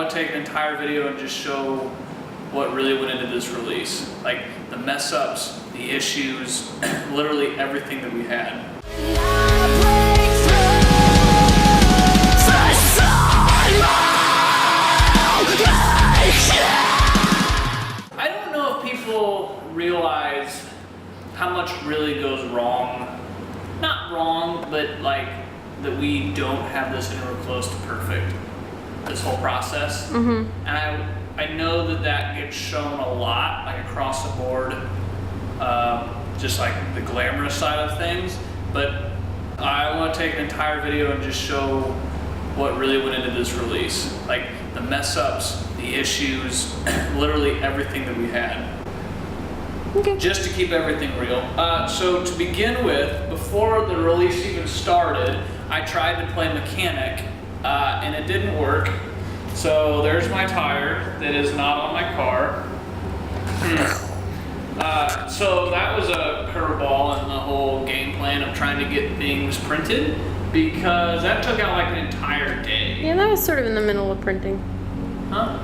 want to take an entire video and just show what really went into this release. Like the mess ups, the issues, literally everything that we had. I don't know if people realize how much really goes wrong. Not wrong, but like that we don't have this anywhere close to perfect, this whole process. And I know that that gets shown a lot, like across the board, just like the glamorous side of things. But I want to take an entire video and just show what really went into this release. Like the mess ups, the issues, literally everything that we had. Okay. Just to keep everything real. So to begin with, before the release even started, I tried to play mechanic and it didn't work. So there's my tire that is not on my car. So that was a curveball in the whole game plan of trying to get things printed, because that took out like an entire day. Yeah, that was sort of in the middle of printing. Huh?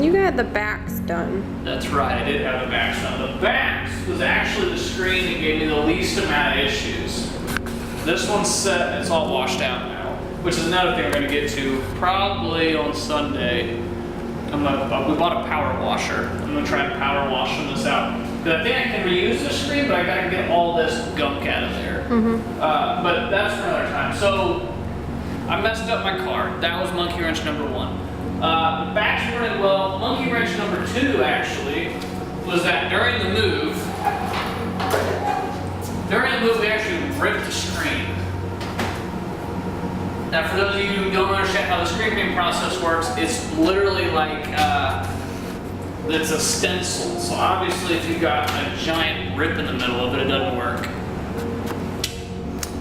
You got the backs done. That's right, I did have the backs done. The backs was actually the screen that gave me the least amount of issues. This one's set and it's all washed out now, which is another thing we're gonna get to probably on Sunday. We bought a power washer. I'm gonna try and power wash this out. Because I think I can reuse the screen, but I gotta get all this gunk out of there. But that's for another time. So I messed up my car. That was monkey wrench number 1. The backs were running well. Monkey wrench number 2 actually was that during the move, we actually ripped the screen. Now for those of you who don't understand how the screen printing process works, it's literally like, it's a stencil. So obviously if you've got a giant rip in the middle of it, it doesn't work.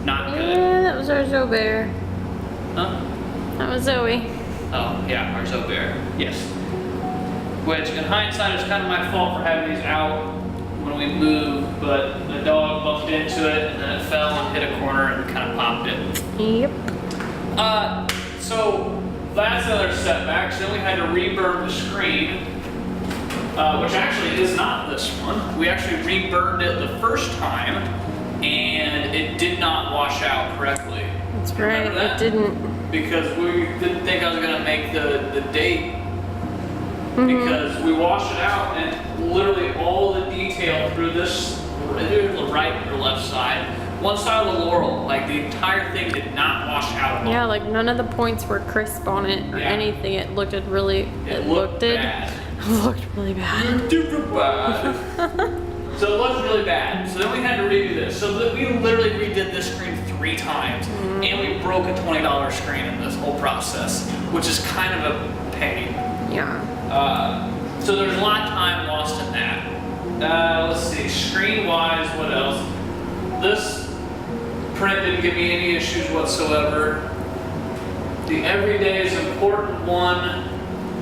Not good. Yeah, that was our Zoe Bear. Huh? That was Zoe. Oh, yeah, our Zoe Bear, yes. Which, in hindsight, is kind of my fault for having these out when we moved, but the dog bumped into it, and then it fell and hit a corner and kind of popped it. Yep. So, that's another setback. So then we had to reburn the screen, which actually is not this one. We actually reburned it the first time, and it did not wash out correctly. That's right, it didn't. Because we didn't think I was gonna make the date, because we washed it out and literally all the detail through this, either the right or left side, one side of the laurel, like the entire thing did not wash out at all. Yeah, like none of the points were crisp on it or anything. It looked really, it looked bad. It looked really bad. Super bad. So it looked really bad. So then we had to redo this. So we literally redid this screen 3 times, and we broke a $20 screen in this whole process, which is kind of a pain. Yeah. So there's a lot of time lost in that. Let's see, screen-wise, what else? This print didn't give me any issues whatsoever. The everyday is important one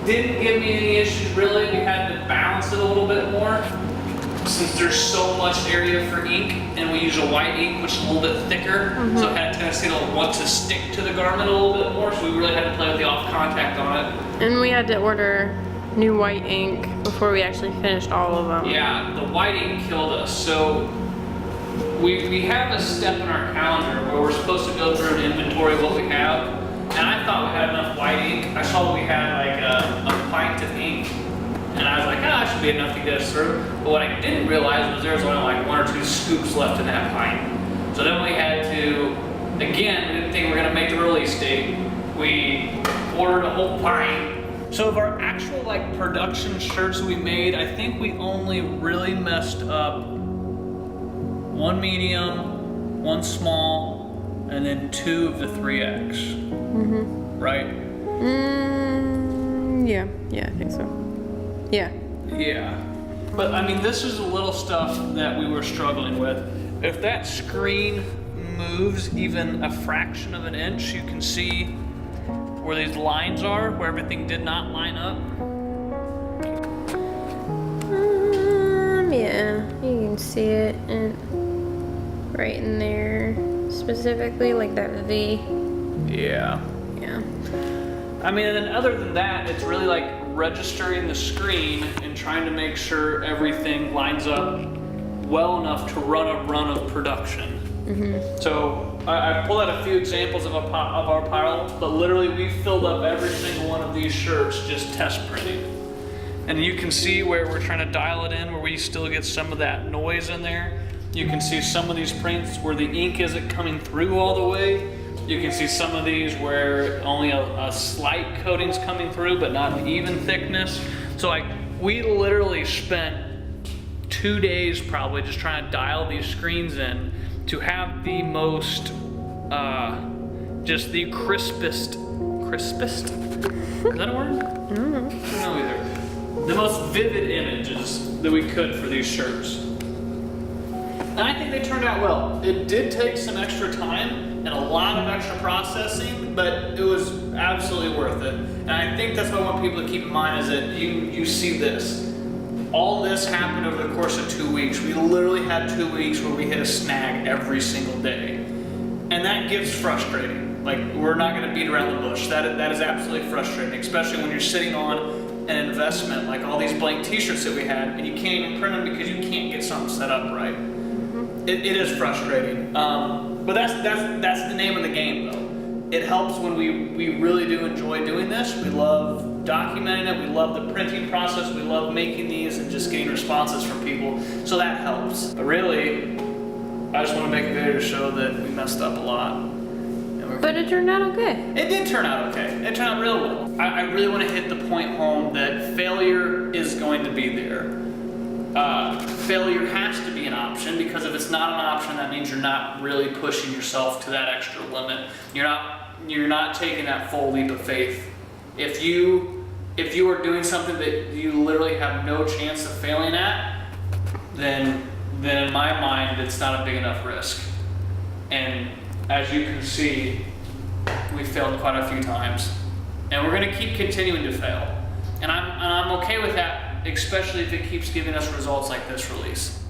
didn't give me any issues really. We had to balance it a little bit more, since there's so much area for ink, and we use a white ink, which is a little bit thicker, so it had a tendency to want to stick to the garment a little bit more, so we really had to play with the off contact on it. And we had to order new white ink before we actually finished all of them. Yeah, the white ink killed us. So we have a step in our calendar where we're supposed to go through an inventory of what we have, and I thought we had enough white ink. I saw that we had like a pint of ink. And I was like, that should be enough to get us through. But what I didn't realize was there was only like 1 or 2 scoops left in that pint. So then we had to, again, we didn't think we were gonna make the release date. We ordered a whole pint. So of our actual like production shirts we made, I think we only really messed up 1 medium, 1 small, and then 2 of the 3X. Right? Yeah, I think so. Yeah. Yeah. But I mean, this is the little stuff that we were struggling with. If that screen moves even a fraction of an inch, you can see where these lines are, where everything did not line up. Yeah, you can see it right in there, specifically like that V. Yeah. Yeah. I mean, and then other than that, it's really like registering the screen and trying to make sure everything lines up well enough to run a run of production. So I pulled out a few examples of our apparel, but literally we filled up every single one of these shirts just test printing. And you can see where we're trying to dial it in, where we still get some of that noise in there. You can see some of these prints where the ink isn't coming through all the way. You can see some of these where only a slight coating's coming through, but not an even thickness. So like, we literally spent 2 days probably just trying to dial these screens in to have the most, just the crispest, is that a word? I don't know either. The most vivid images that we could for these shirts. And I think they turned out well. It did take some extra time and a lot of extra processing, but it was absolutely worth it. And I think that's what I want people to keep in mind is that you see this. All this happened over the course of 2 weeks. We literally had 2 weeks where we hit a snag every single day. And that gets frustrating. Like, we're not gonna beat around the bush. That is absolutely frustrating, especially when you're sitting on an investment like all these blank t-shirts that we had and you can't even print them because you can't get something set up right. It is frustrating. But that's the name of the game though. It helps when we really do enjoy doing this. We love documenting it, we love the printing process, we love making these and just getting responses from people, so that helps. But really, I just want to make a video to show that we messed up a lot. But it turned out okay. It did turn out okay. It turned out real well. I really want to hit the point home that failure is going to be there. Failure has to be an option, because if it's not an option, that means you're not really pushing yourself to that extra limit. You're not taking that full leap of faith. If you are doing something that you literally have no chance of failing at, then in my mind, it's not a big enough risk. And as you can see, we failed quite a few times. And we're gonna keep continuing to fail. And I'm okay with that, especially if it keeps giving us results like this release.